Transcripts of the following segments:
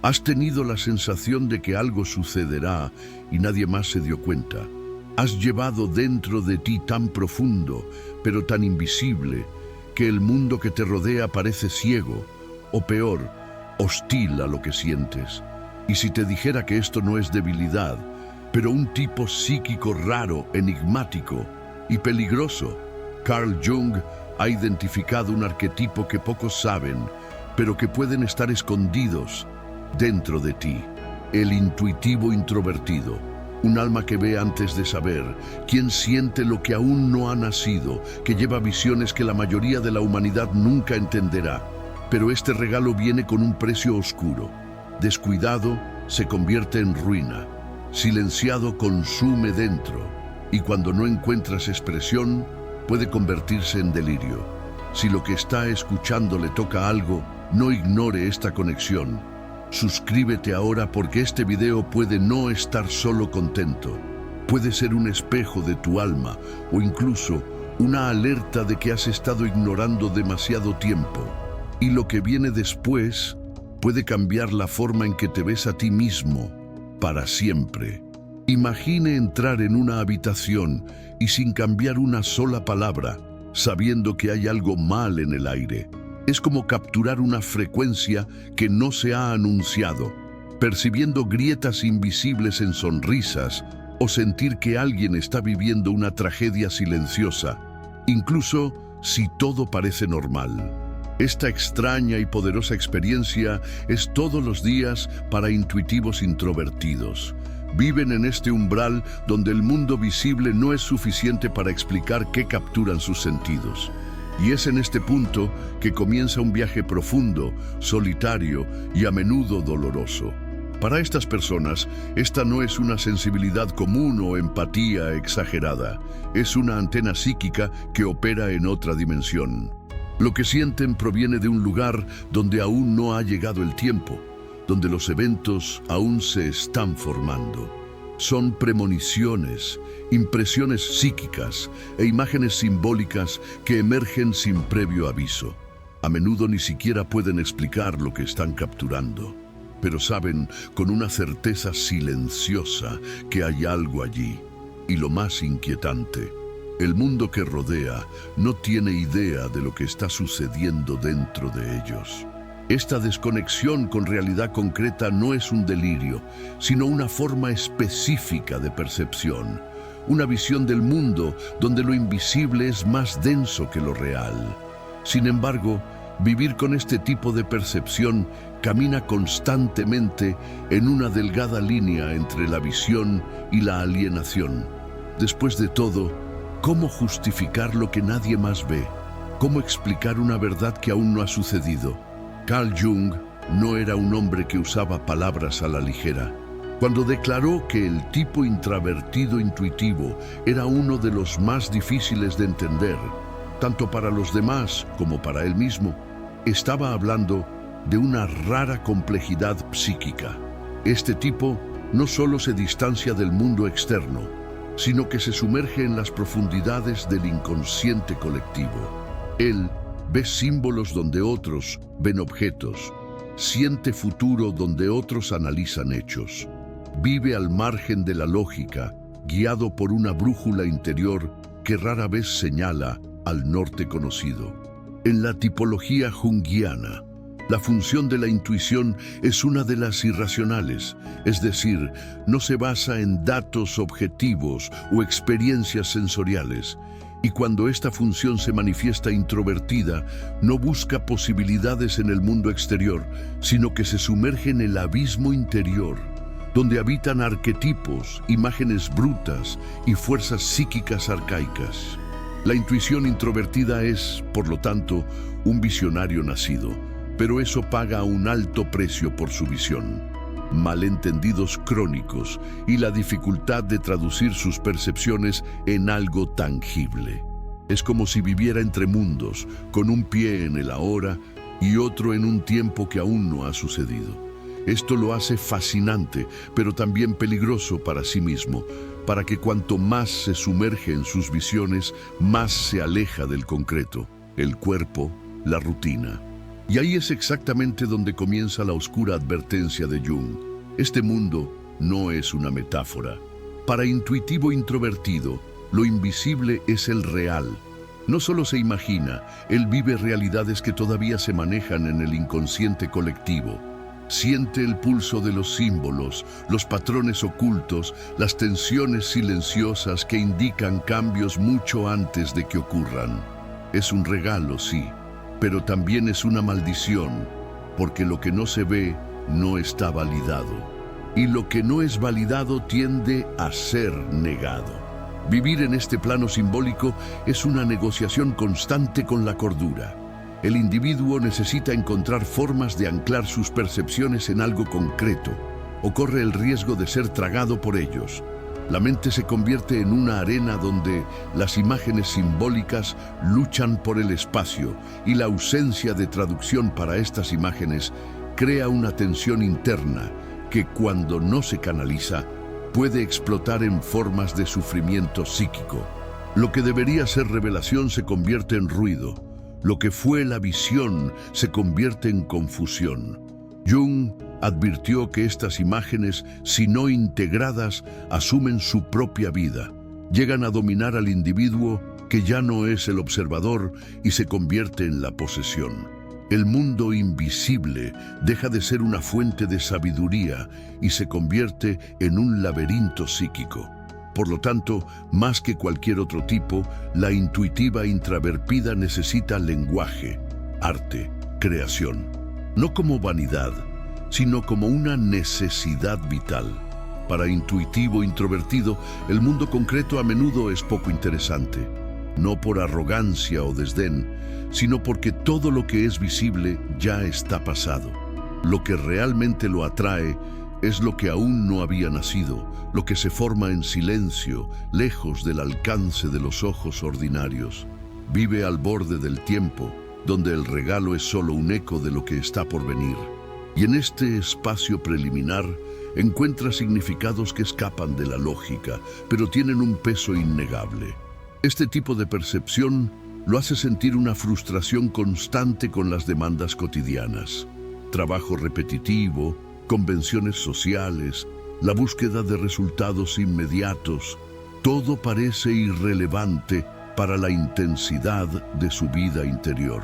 Has tenido la sensación de que algo sucederá y nadie más se dio cuenta. Has llevado dentro de ti tan profundo, pero tan invisible, que el mundo que te rodea parece ciego, o peor, hostil a lo que sientes. Y si te dijera que esto no es debilidad, pero un tipo psíquico raro, enigmático y peligroso, Carl Jung ha identificado un arquetipo que pocos saben, pero que pueden estar escondidos dentro de ti. El intuitivo introvertido, un alma que ve antes de saber, quien siente lo que aún no ha nacido, que lleva visiones que la mayoría de la humanidad nunca entenderá. Pero este regalo viene con un precio oscuro. Descuidado, se convierte en ruina. Silenciado, consume dentro. Y cuando no encuentras expresión, puede convertirse en delirio. Si lo que está escuchando le toca algo, no ignore esta conexión. Suscríbete ahora porque este video puede no estar solo contento. Puede ser un espejo de tu alma o incluso una alerta de que has estado ignorando demasiado tiempo. Y lo que viene después puede cambiar la forma en que te ves a ti mismo para siempre. Imagine entrar en una habitación y sin cambiar una sola palabra, sabiendo que hay algo mal en el aire. Es como capturar una frecuencia que no se ha anunciado, percibiendo grietas invisibles en sonrisas o sentir que alguien está viviendo una tragedia silenciosa, incluso si todo parece normal. Esta extraña y poderosa experiencia es todos los días para intuitivos introvertidos. Viven en este umbral donde el mundo visible no es suficiente para explicar qué capturan sus sentidos. Y es en este punto que comienza un viaje profundo, solitario y a menudo doloroso. Para estas personas, esta no es una sensibilidad común o empatía exagerada. Es una antena psíquica que opera en otra dimensión. Lo que sienten proviene de un lugar donde aún no ha llegado el tiempo, donde los eventos aún se están formando. Son premoniciones, impresiones psíquicas e imágenes simbólicas que emergen sin previo aviso. A menudo ni siquiera pueden explicar lo que están capturando, pero saben con una certeza silenciosa que hay algo allí. Y lo más inquietante, el mundo que rodea no tiene idea de lo que está sucediendo dentro de ellos. Esta desconexión con realidad concreta no es un delirio, sino una forma específica de percepción, una visión del mundo donde lo invisible es más denso que lo real. Sin embargo, vivir con este tipo de percepción camina constantemente en una delgada línea entre la visión y la alienación. Después de todo, ¿cómo justificar lo que nadie más ve? ¿Cómo explicar una verdad que aún no ha sucedido? Carl Jung no era un hombre que usaba palabras a la ligera. Cuando declaró que el tipo introvertido intuitivo era uno de los más difíciles de entender, tanto para los demás como para él mismo, estaba hablando de una rara complejidad psíquica. Este tipo no solo se distancia del mundo externo, sino que se sumerge en las profundidades del inconsciente colectivo. Él ve símbolos donde otros ven objetos, siente futuro donde otros analizan hechos, vive al margen de la lógica, guiado por una brújula interior que rara vez señala al norte conocido. En la tipología junguiana, la función de la intuición es una de las irracionales, es decir, no se basa en datos objetivos o experiencias sensoriales. Y cuando esta función se manifiesta introvertida, no busca posibilidades en el mundo exterior, sino que se sumerge en el abismo interior, donde habitan arquetipos, imágenes brutas y fuerzas psíquicas arcaicas. La intuición introvertida es, por lo tanto, un visionario nacido, pero eso paga un alto precio por su visión. Malentendidos crónicos y la dificultad de traducir sus percepciones en algo tangible. Es como si viviera entre mundos, con un pie en el ahora y otro en un tiempo que aún no ha sucedido. Esto lo hace fascinante, pero también peligroso para sí mismo, para que cuanto más se sumerge en sus visiones, más se aleja del concreto, el cuerpo, la rutina. Y ahí es exactamente donde comienza la oscura advertencia de Jung. Este mundo no es una metáfora. Para intuitivo introvertido, lo invisible es el real. No solo se imagina, él vive realidades que todavía se manejan en el inconsciente colectivo. Siente el pulso de los símbolos, los patrones ocultos, las tensiones silenciosas que indican cambios mucho antes de que ocurran. Es un regalo, sí, pero también es una maldición, porque lo que no se ve no está validado. Y lo que no es validado tiende a ser negado. Vivir en este plano simbólico es una negociación constante con la cordura. El individuo necesita encontrar formas de anclar sus percepciones en algo concreto, o corre el riesgo de ser tragado por ellos. La mente se convierte en una arena donde las imágenes simbólicas luchan por el espacio y la ausencia de traducción para estas imágenes crea una tensión interna que, cuando no se canaliza, puede explotar en formas de sufrimiento psíquico. Lo que debería ser revelación se convierte en ruido. Lo que fue la visión se convierte en confusión. Jung advirtió que estas imágenes, si no integradas, asumen su propia vida. Llegan a dominar al individuo, que ya no es el observador, y se convierte en la posesión. El mundo invisible deja de ser una fuente de sabiduría y se convierte en un laberinto psíquico. Por lo tanto, más que cualquier otro tipo, la intuitiva introvertida necesita lenguaje, arte, creación. No como vanidad, sino como una necesidad vital. Para intuitivo introvertido, el mundo concreto a menudo es poco interesante. No por arrogancia o desdén, sino porque todo lo que es visible ya está pasado. Lo que realmente lo atrae es lo que aún no había nacido, lo que se forma en silencio, lejos del alcance de los ojos ordinarios. Vive al borde del tiempo, donde el regalo es solo un eco de lo que está por venir. Y en este espacio preliminar encuentra significados que escapan de la lógica, pero tienen un peso innegable. Este tipo de percepción lo hace sentir una frustración constante con las demandas cotidianas. Trabajo repetitivo, convenciones sociales, la búsqueda de resultados inmediatos, todo parece irrelevante para la intensidad de su vida interior.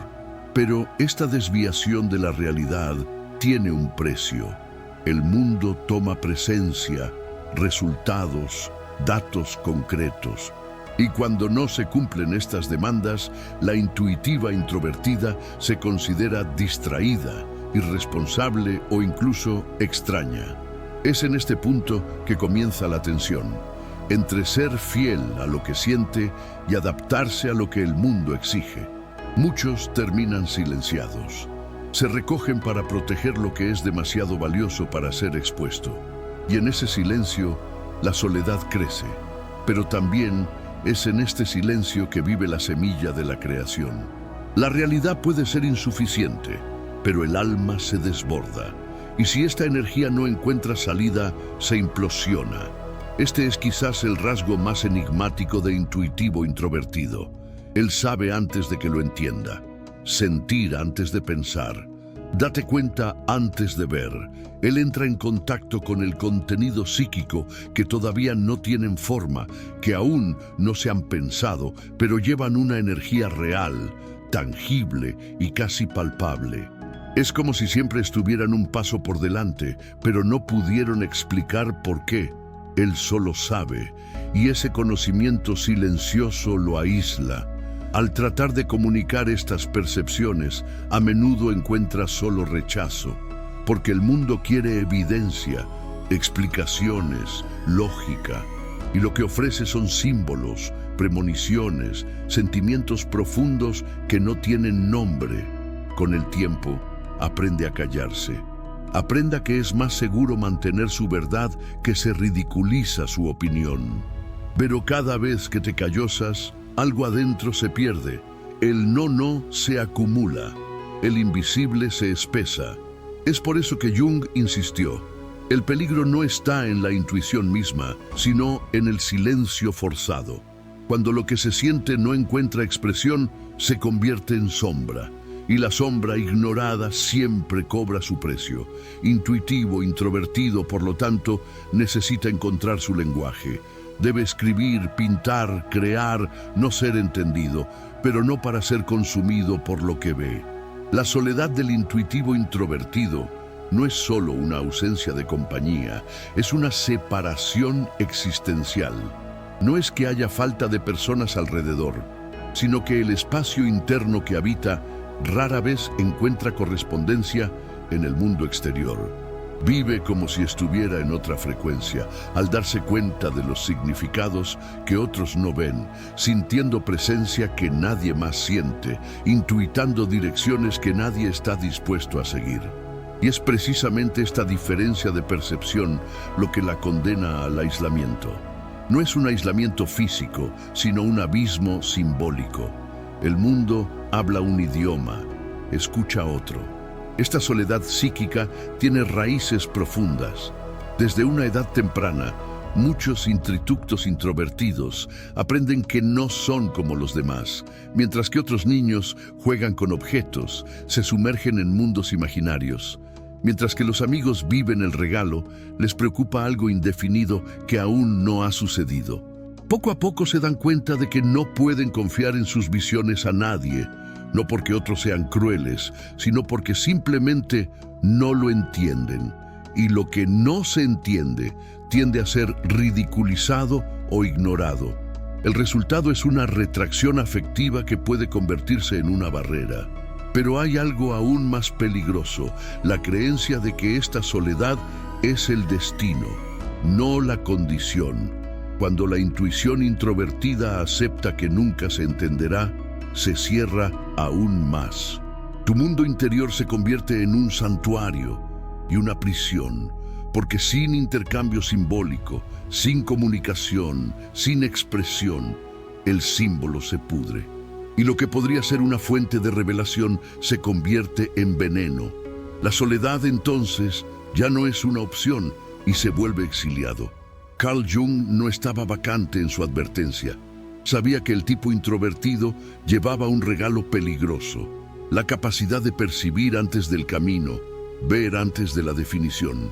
Pero esta desviación de la realidad tiene un precio. El mundo toma presencia, resultados, datos concretos. Y cuando no se cumplen estas demandas, la intuitiva introvertida se considera distraída, irresponsable o incluso extraña. Es en este punto que comienza la tensión, entre ser fiel a lo que siente y adaptarse a lo que el mundo exige. Muchos terminan silenciados. Se recogen para proteger lo que es demasiado valioso para ser expuesto. Y en ese silencio, la soledad crece. Pero también es en este silencio que vive la semilla de la creación. La realidad puede ser insuficiente, pero el alma se desborda. Y si esta energía no encuentra salida, se implosiona. Este es quizás el rasgo más enigmático de intuitivo introvertido. Él sabe antes de que lo entienda. Sentir antes de pensar. Date cuenta antes de ver. Él entra en contacto con el contenido psíquico que todavía no tienen forma, que aún no se han pensado, pero llevan una energía real, tangible y casi palpable. Es como si siempre estuvieran un paso por delante, pero no pudieron explicar por qué. Él solo sabe, y ese conocimiento silencioso lo aísla. Al tratar de comunicar estas percepciones, a menudo encuentra solo rechazo, porque el mundo quiere evidencia, explicaciones, lógica, y lo que ofrece son símbolos, premoniciones, sentimientos profundos que no tienen nombre. Con el tiempo, aprende a callarse. Aprenda que es más seguro mantener su verdad que se ridiculiza su opinión. Pero cada vez que te callosas, algo adentro se pierde. El no se acumula. El invisible se espesa. Es por eso que Jung insistió. El peligro no está en la intuición misma, sino en el silencio forzado. Cuando lo que se siente no encuentra expresión, se convierte en sombra. Y la sombra ignorada siempre cobra su precio. Intuitivo, introvertido, por lo tanto, necesita encontrar su lenguaje. Debe escribir, pintar, crear, no ser entendido, pero no para ser consumido por lo que ve. La soledad del intuitivo introvertido no es solo una ausencia de compañía, es una separación existencial. No es que haya falta de personas alrededor, sino que el espacio interno que habita rara vez encuentra correspondencia en el mundo exterior. Vive como si estuviera en otra frecuencia, al darse cuenta de los significados que otros no ven, sintiendo presencia que nadie más siente, intuitando direcciones que nadie está dispuesto a seguir. Y es precisamente esta diferencia de percepción lo que la condena al aislamiento. No es un aislamiento físico, sino un abismo simbólico. El mundo habla un idioma, escucha otro. Esta soledad psíquica tiene raíces profundas. Desde una edad temprana, muchos intrituctos introvertidos aprenden que no son como los demás, mientras que otros niños juegan con objetos, se sumergen en mundos imaginarios. Mientras que los amigos viven el regalo, les preocupa algo indefinido que aún no ha sucedido. Poco a poco se dan cuenta de que no pueden confiar en sus visiones a nadie, no porque otros sean crueles, sino porque simplemente no lo entienden. Y lo que no se entiende tiende a ser ridiculizado o ignorado. El resultado es una retracción afectiva que puede convertirse en una barrera. Pero hay algo aún más peligroso, la creencia de que esta soledad es el destino, no la condición. Cuando la intuición introvertida acepta que nunca se entenderá, se cierra aún más. Tu mundo interior se convierte en un santuario y una prisión, porque sin intercambio simbólico, sin comunicación, sin expresión, el símbolo se pudre. Y lo que podría ser una fuente de revelación se convierte en veneno. La soledad entonces ya no es una opción y se vuelve exiliado. Carl Jung no estaba vacante en su advertencia. Sabía que el tipo introvertido llevaba un regalo peligroso, la capacidad de percibir antes del camino, ver antes de la definición.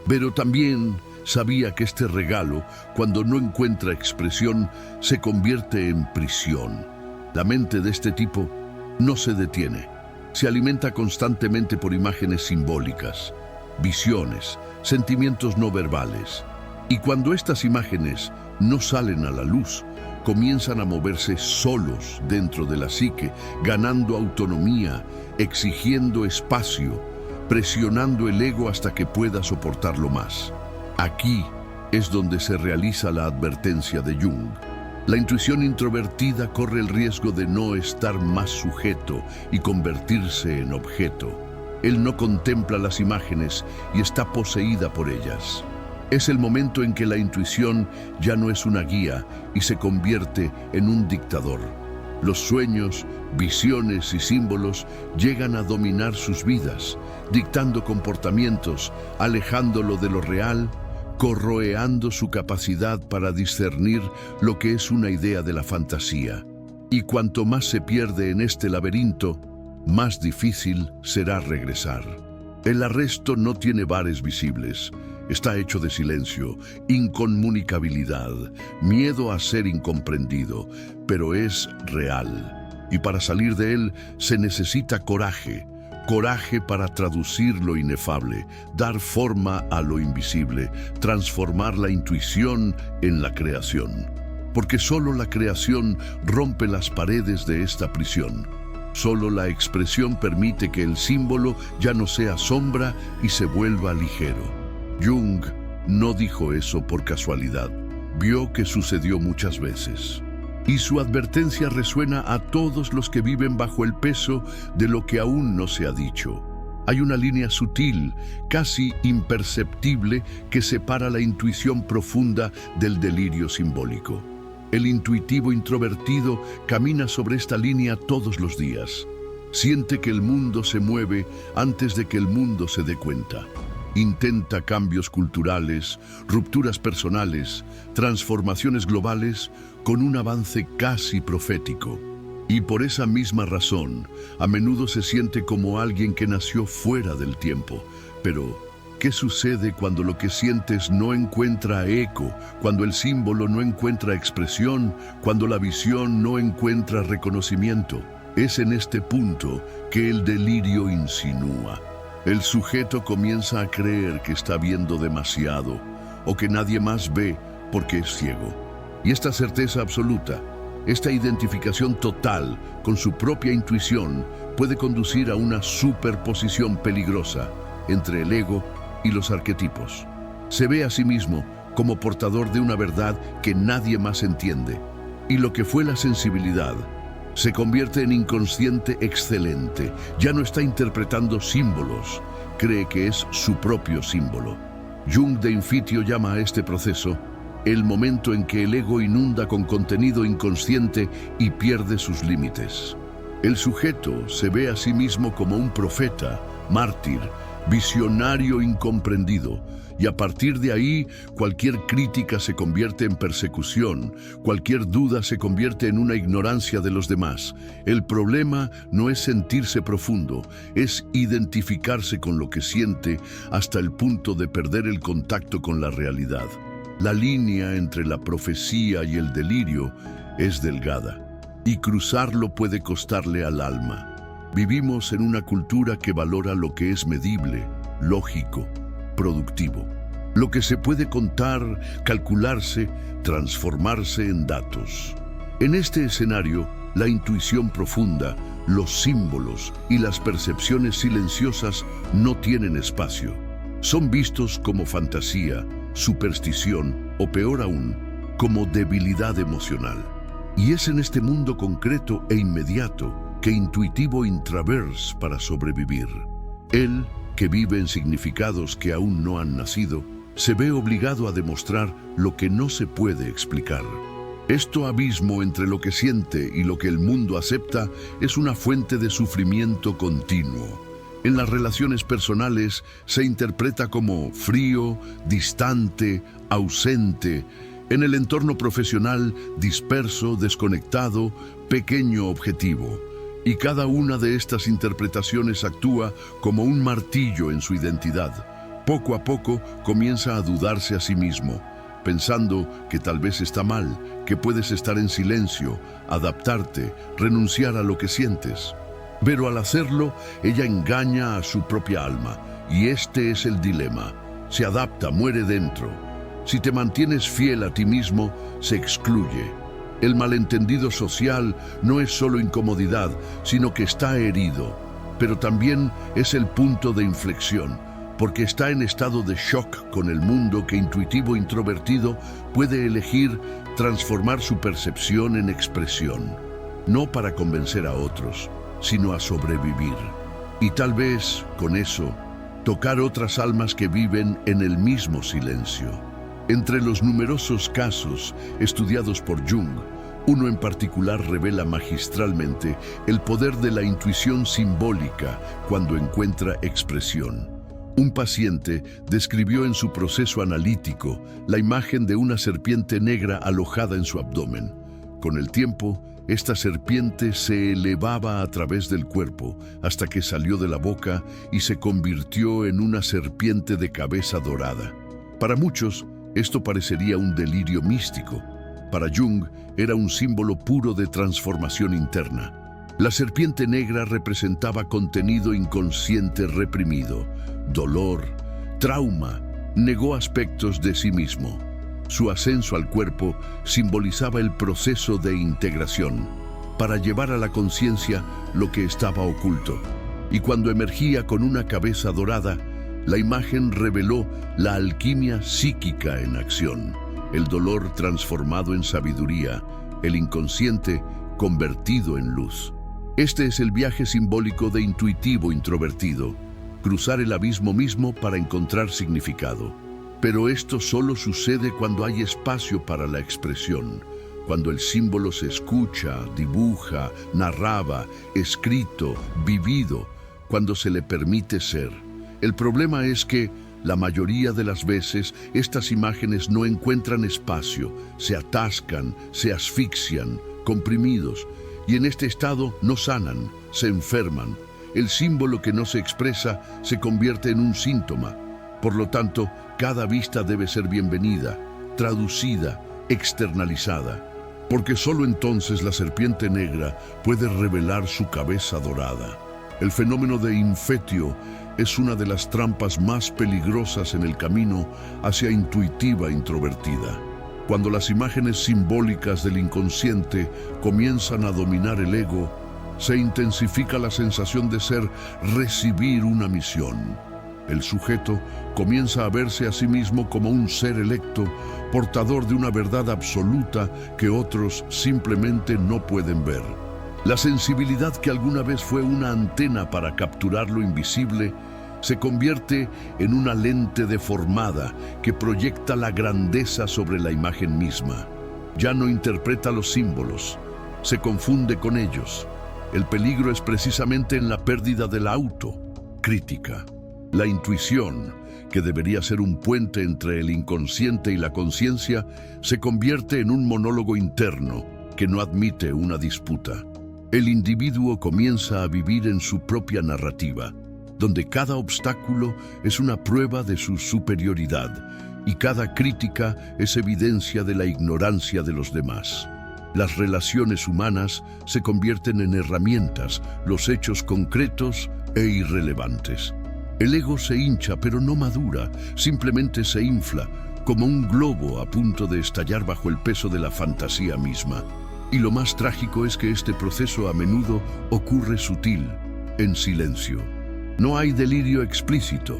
Pero también sabía que este regalo, cuando no encuentra expresión, se convierte en prisión. La mente de este tipo no se detiene. Se alimenta constantemente por imágenes simbólicas, visiones, sentimientos no verbales. Y cuando estas imágenes no salen a la luz, comienzan a moverse solos dentro de la psique, ganando autonomía, exigiendo espacio, presionando el ego hasta que pueda soportarlo más. Aquí es donde se realiza la advertencia de Jung. La intuición introvertida corre el riesgo de no estar más sujeto y convertirse en objeto. Él no contempla las imágenes y está poseída por ellas. Es el momento en que la intuición ya no es una guía y se convierte en un dictador. Los sueños, visiones y símbolos llegan a dominar sus vidas, dictando comportamientos, alejándolo de lo real, corroeando su capacidad para discernir lo que es una idea de la fantasía. Y cuanto más se pierde en este laberinto, más difícil será regresar. El arresto no tiene bares visibles. Está hecho de silencio, incomunicabilidad, miedo a ser incomprendido, pero es real. Y para salir de él se necesita coraje. Coraje para traducir lo inefable, dar forma a lo invisible, transformar la intuición en la creación. Porque solo la creación rompe las paredes de esta prisión. Solo la expresión permite que el símbolo ya no sea sombra y se vuelva ligero. Jung no dijo eso por casualidad. Vio que sucedió muchas veces. Y su advertencia resuena a todos los que viven bajo el peso de lo que aún no se ha dicho. Hay una línea sutil, casi imperceptible, que separa la intuición profunda del delirio simbólico. El intuitivo introvertido camina sobre esta línea todos los días. Siente que el mundo se mueve antes de que el mundo se dé cuenta. Intenta cambios culturales, rupturas personales, transformaciones globales con un avance casi profético. Y por esa misma razón, a menudo se siente como alguien que nació fuera del tiempo. Pero, ¿qué sucede cuando lo que sientes no encuentra eco, cuando el símbolo no encuentra expresión, cuando la visión no encuentra reconocimiento? Es en este punto que el delirio insinúa. El sujeto comienza a creer que está viendo demasiado o que nadie más ve porque es ciego. Y esta certeza absoluta, esta identificación total con su propia intuición puede conducir a una superposición peligrosa entre el ego y los arquetipos. Se ve a sí mismo como portador de una verdad que nadie más entiende, y lo que fue la sensibilidad se convierte en inconsciente excelente. Ya no está interpretando símbolos, cree que es su propio símbolo. Jung de Infitio llama a este proceso el momento en que el ego inunda con contenido inconsciente y pierde sus límites. El sujeto se ve a sí mismo como un profeta, mártir, visionario incomprendido, y a partir de ahí cualquier crítica se convierte en persecución, cualquier duda se convierte en una ignorancia de los demás. El problema no es sentirse profundo, es identificarse con lo que siente hasta el punto de perder el contacto con la realidad. La línea entre la profecía y el delirio es delgada, y cruzarlo puede costarle al alma. Vivimos en una cultura que valora lo que es medible, lógico, productivo. Lo que se puede contar, calcularse, transformarse en datos. En este escenario, la intuición profunda, los símbolos y las percepciones silenciosas no tienen espacio. Son vistos como fantasía, superstición o peor aún, como debilidad emocional. Y es en este mundo concreto e inmediato que Intuitivo intraverse para sobrevivir. Él, que vive en significados que aún no han nacido, se ve obligado a demostrar lo que no se puede explicar. Este abismo entre lo que siente y lo que el mundo acepta es una fuente de sufrimiento continuo. En las relaciones personales se interpreta como frío, distante, ausente. En el entorno profesional, disperso, desconectado, pequeño objetivo. Y cada una de estas interpretaciones actúa como un martillo en su identidad. Poco a poco comienza a dudarse a sí mismo, pensando que tal vez está mal, que puedes estar en silencio, adaptarte, renunciar a lo que sientes. Pero al hacerlo, ella engaña a su propia alma, y este es el dilema. Se adapta, muere dentro. Si te mantienes fiel a ti mismo, se excluye. El malentendido social no es solo incomodidad, sino que está herido, pero también es el punto de inflexión, porque está en estado de shock con el mundo que Intuitivo introvertido puede elegir transformar su percepción en expresión, no para convencer a otros, sino a sobrevivir. Y tal vez, con eso, tocar otras almas que viven en el mismo silencio. Entre los numerosos casos estudiados por Jung, uno en particular revela magistralmente el poder de la intuición simbólica cuando encuentra expresión. Un paciente describió en su proceso analítico la imagen de una serpiente negra alojada en su abdomen. Con el tiempo, esta serpiente se elevaba a través del cuerpo hasta que salió de la boca y se convirtió en una serpiente de cabeza dorada. Para muchos, esto parecería un delirio místico. Para Jung, era un símbolo puro de transformación interna. La serpiente negra representaba contenido inconsciente reprimido, dolor, trauma, negó aspectos de sí mismo. Su ascenso al cuerpo simbolizaba el proceso de integración, para llevar a la conciencia lo que estaba oculto. Y cuando emergía con una cabeza dorada, la imagen reveló la alquimia psíquica en acción, el dolor transformado en sabiduría, el inconsciente convertido en luz. Este es el viaje simbólico de Intuitivo introvertido, cruzar el abismo mismo para encontrar significado. Pero esto solo sucede cuando hay espacio para la expresión, cuando el símbolo se escucha, dibuja, narraba, escrito, vivido, cuando se le permite ser. El problema es que, la mayoría de las veces, estas imágenes no encuentran espacio, se atascan, se asfixian, comprimidos. y en este estado no sanan, se enferman. El símbolo que no se expresa se convierte en un síntoma. Por lo tanto, cada vista debe ser bienvenida, traducida, externalizada, porque solo entonces la serpiente negra puede revelar su cabeza dorada. El fenómeno de infetio es una de las trampas más peligrosas en el camino hacia intuitiva introvertida. Cuando las imágenes simbólicas del inconsciente comienzan a dominar el ego, se intensifica la sensación de recibir una misión. El sujeto comienza a verse a sí mismo como un ser electo, portador de una verdad absoluta que otros simplemente no pueden ver. La sensibilidad que alguna vez fue una antena para capturar lo invisible se convierte en una lente deformada que proyecta la grandeza sobre la imagen misma. Ya no interpreta los símbolos, se confunde con ellos. El peligro es precisamente en la pérdida de la autocrítica. La intuición, que debería ser un puente entre el inconsciente y la conciencia, se convierte en un monólogo interno que no admite una disputa. El individuo comienza a vivir en su propia narrativa, donde cada obstáculo es una prueba de su superioridad y cada crítica es evidencia de la ignorancia de los demás. Las relaciones humanas se convierten en herramientas, los hechos concretos e irrelevantes. El ego se hincha pero no madura, simplemente se infla, como un globo a punto de estallar bajo el peso de la fantasía misma. Y lo más trágico es que este proceso a menudo ocurre sutil, en silencio. No hay delirio explícito,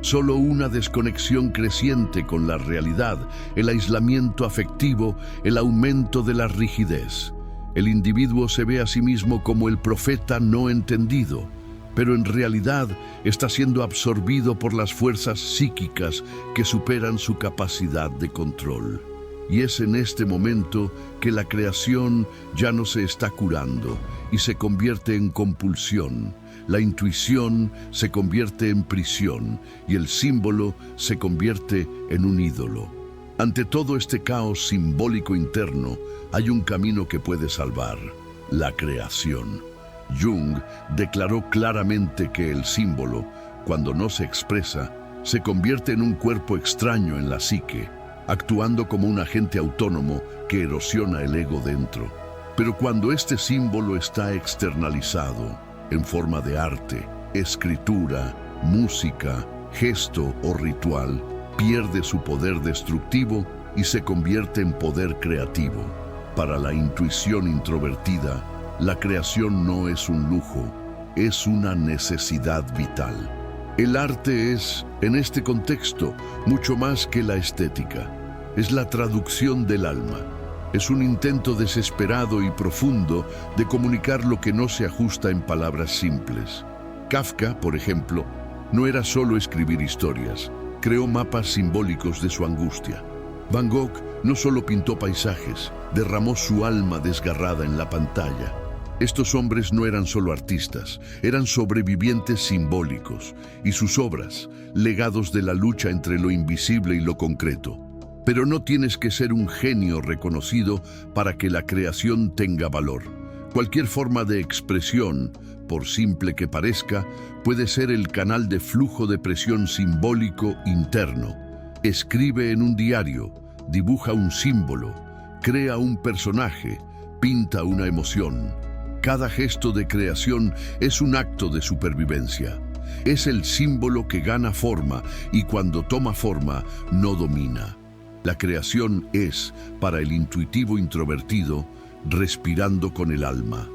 solo una desconexión creciente con la realidad, el aislamiento afectivo, el aumento de la rigidez. El individuo se ve a sí mismo como el profeta no entendido, pero en realidad está siendo absorbido por las fuerzas psíquicas que superan su capacidad de control. Y es en este momento que la creación ya no se está curando y se convierte en compulsión. La intuición se convierte en prisión y el símbolo se convierte en un ídolo. Ante todo este caos simbólico interno, hay un camino que puede salvar: la creación. Jung declaró claramente que el símbolo, cuando no se expresa, se convierte en un cuerpo extraño en la psique, actuando como un agente autónomo que erosiona el ego dentro. Pero cuando este símbolo está externalizado, en forma de arte, escritura, música, gesto o ritual, pierde su poder destructivo y se convierte en poder creativo. Para la intuición introvertida, la creación no es un lujo, es una necesidad vital. El arte es, en este contexto, mucho más que la estética. Es la traducción del alma. Es un intento desesperado y profundo de comunicar lo que no se ajusta en palabras simples. Kafka, por ejemplo, no era solo escribir historias, creó mapas simbólicos de su angustia. Van Gogh no solo pintó paisajes, derramó su alma desgarrada en la pantalla. Estos hombres no eran solo artistas, eran sobrevivientes simbólicos, y sus obras, legados de la lucha entre lo invisible y lo concreto. Pero no tienes que ser un genio reconocido para que la creación tenga valor. Cualquier forma de expresión, por simple que parezca, puede ser el canal de flujo de presión simbólico interno. Escribe en un diario, dibuja un símbolo, crea un personaje, pinta una emoción. Cada gesto de creación es un acto de supervivencia. Es el símbolo que gana forma y cuando toma forma, no domina. La creación es, para el intuitivo introvertido, respirando con el alma.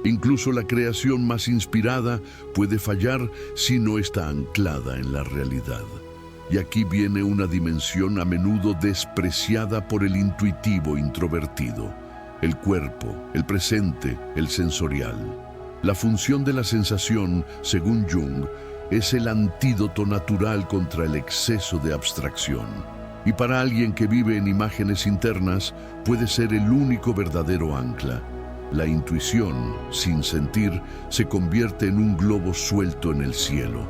Incluso la creación más inspirada puede fallar si no está anclada en la realidad. Y aquí viene una dimensión a menudo despreciada por el intuitivo introvertido: el cuerpo, el presente, el sensorial. La función de la sensación, según Jung, es el antídoto natural contra el exceso de abstracción. Y para alguien que vive en imágenes internas, puede ser el único verdadero ancla. La intuición, sin sentir, se convierte en un globo suelto en el cielo.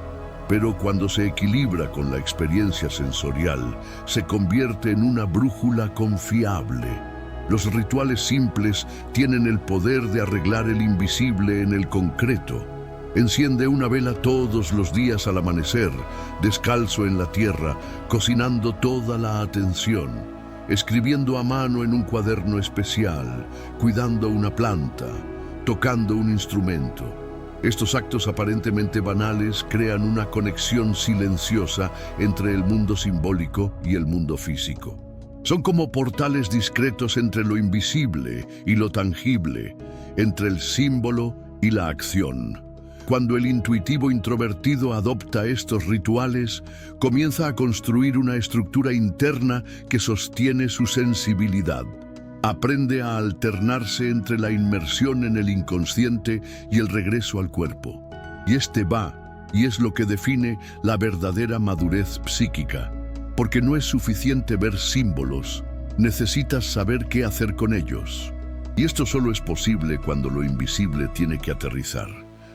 Pero cuando se equilibra con la experiencia sensorial, se convierte en una brújula confiable. Los rituales simples tienen el poder de arreglar el invisible en el concreto. Enciende una vela todos los días al amanecer, descalzo en la tierra, cocinando toda la atención, escribiendo a mano en un cuaderno especial, cuidando una planta, tocando un instrumento. Estos actos aparentemente banales crean una conexión silenciosa entre el mundo simbólico y el mundo físico. Son como portales discretos entre lo invisible y lo tangible, entre el símbolo y la acción. Cuando el intuitivo introvertido adopta estos rituales, comienza a construir una estructura interna que sostiene su sensibilidad. Aprende a alternarse entre la inmersión en el inconsciente y el regreso al cuerpo. Y y es lo que define la verdadera madurez psíquica. Porque no es suficiente ver símbolos, necesitas saber qué hacer con ellos. Y esto solo es posible cuando lo invisible tiene que aterrizar.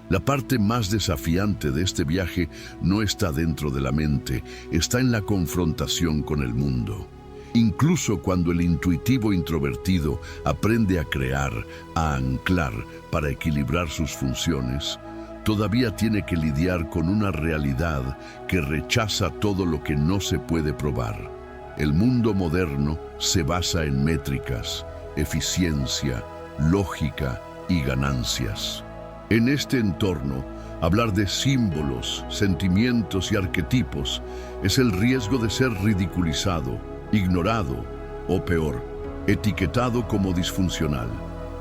La parte más desafiante de este viaje no está dentro de la mente, está en la confrontación con el mundo. Incluso cuando el intuitivo introvertido aprende a crear, a anclar para equilibrar sus funciones, todavía tiene que lidiar con una realidad que rechaza todo lo que no se puede probar. El mundo moderno se basa en métricas, eficiencia, lógica y ganancias. En este entorno, hablar de símbolos, sentimientos y arquetipos es el riesgo de ser ridiculizado, ignorado o peor, etiquetado como disfuncional.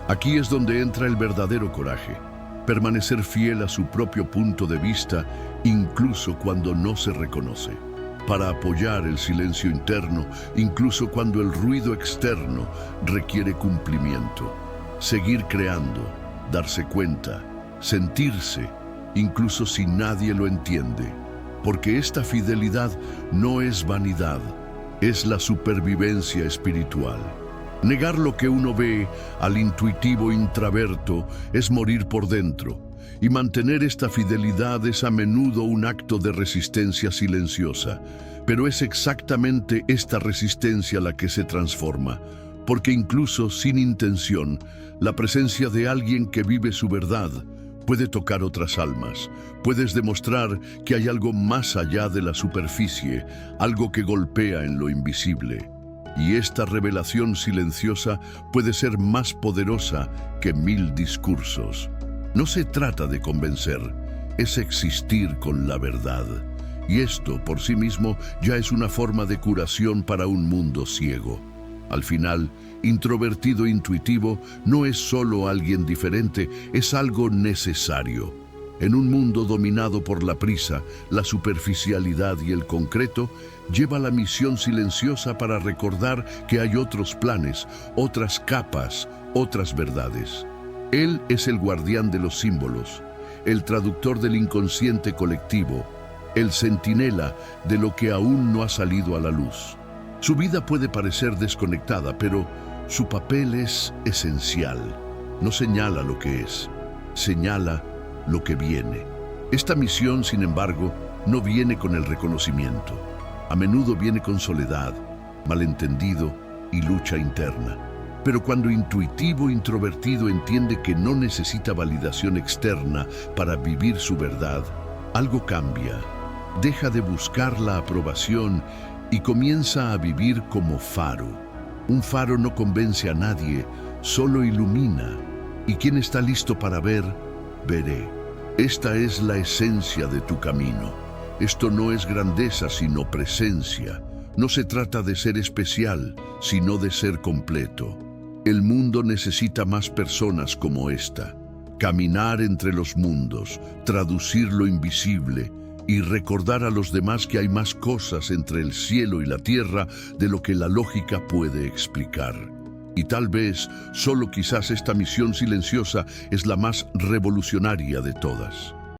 Aquí es donde entra el verdadero coraje, permanecer fiel a su propio punto de vista incluso cuando no se reconoce, para apoyar el silencio interno incluso cuando el ruido externo requiere cumplimiento, seguir creando, darse cuenta, sentirse, incluso si nadie lo entiende, porque esta fidelidad no es vanidad, es la supervivencia espiritual. Negar lo que uno ve al intuitivo introverto es morir por dentro, y mantener esta fidelidad es a menudo un acto de resistencia silenciosa, pero es exactamente esta resistencia la que se transforma, porque incluso sin intención, la presencia de alguien que vive su verdad puede tocar otras almas. Puedes demostrar que hay algo más allá de la superficie, algo que golpea en lo invisible. Y esta revelación silenciosa puede ser más poderosa que 1000 discursos. No se trata de convencer, es existir con la verdad. Y esto, por sí mismo, ya es una forma de curación para un mundo ciego. Al final, introvertido intuitivo no es solo alguien diferente, es algo necesario. En un mundo dominado por la prisa, la superficialidad y el concreto, lleva la misión silenciosa para recordar que hay otros planes, otras capas, otras verdades. Él es el guardián de los símbolos, el traductor del inconsciente colectivo, el centinela de lo que aún no ha salido a la luz. Su vida puede parecer desconectada, pero su papel es esencial. No señala lo que es, señala lo que viene. Esta misión, sin embargo, no viene con el reconocimiento. A menudo viene con soledad, malentendido y lucha interna. Pero cuando intuitivo introvertido entiende que no necesita validación externa para vivir su verdad, algo cambia. Deja de buscar la aprobación y comienza a vivir como faro. Un faro no convence a nadie, solo ilumina. Y quien está listo para ver, veré. Esta es la esencia de tu camino. Esto no es grandeza, sino presencia. No se trata de ser especial, sino de ser completo. El mundo necesita más personas como esta. Caminar entre los mundos, traducir lo invisible y recordar a los demás que hay más cosas entre el cielo y la tierra de lo que la lógica puede explicar. Y tal vez, solo quizás esta misión silenciosa es la más revolucionaria de todas.